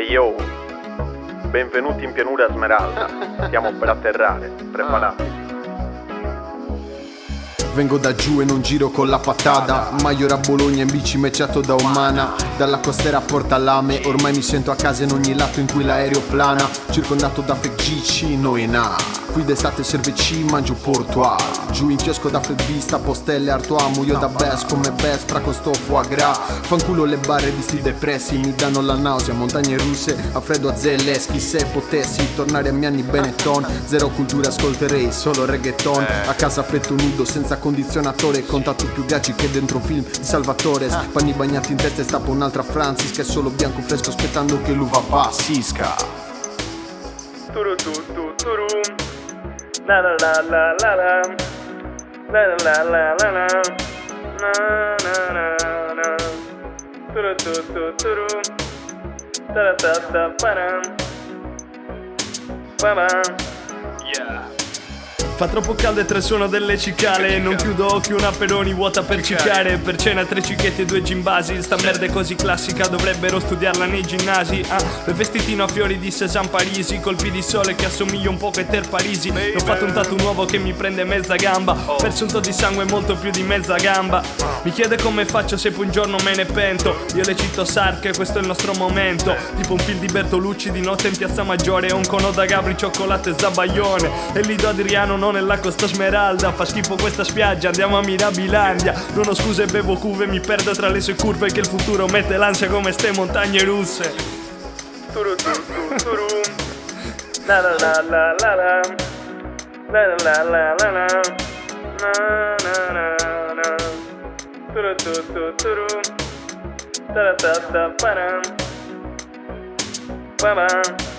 E yo, benvenuti in pianura Smeralda. Stiamo per atterrare, preparati. Vengo da giù e non giro con la patata. Maior a Bologna in bici mecciato da umana. Dalla costiera a Porta Lame. Ormai mi sento a casa in ogni lato in cui l'aereo plana. Circondato da fake GC, noi na. Qui d'estate serve C, mangio portuale. Giù in chiosco da flat vista, postelle Artois. Muoio da best come best, fra con sto foie gras. Fanculo le barre di sti depressi, mi danno la nausea. Montagne russe, a freddo a Zelensky. Se potessi tornare a miei anni Benetton. Zero cultura, ascolterei solo reggaeton. A casa a petto nudo, senza condizionatore. Contatto più gacci che dentro un film di Salvatore. Panni bagnati in testa e stappo un'altra Francis. Che è solo bianco fresco aspettando che l'uva passisca. Turu tu tu turu. La la la la la la. La la la la la. Na na na na. Turu tu tu turu. Ta ta ta ta param. Param. Yeah. Fa troppo caldo e tre suono delle cicale. Non chiudo occhio, una Peroni vuota per cicare. Per cena 3 cicchetti e 2 gimbasi. Sta merda è così classica, dovrebbero studiarla nei ginnasi. Per vestitino a fiori di Cézanne Parisi. Colpi di sole che assomiglio un po' a Ter Parisi. Ho fatto un tatu nuovo che mi prende mezza gamba. Ho perso un to' di sangue, molto più di mezza gamba. Mi chiede come faccio se poi un giorno me ne pento. Io le cito Sarche, questo è il nostro momento. Tipo un film di Bertolucci di notte in piazza Maggiore. Un cono da Gabri, cioccolato e zabaione. E lì do Adriano non nella Costa Smeralda. Fa schifo questa spiaggia, andiamo a Mirabilandia. Non ho scuse, bevo cuve, mi perdo tra le sue curve. Che il futuro mette l'ansia come ste montagne russe. Turu tu tu turu. La la la la la la. La la la la la. Na na na na. Turu tu tu turu. Ta ta ta param. Param.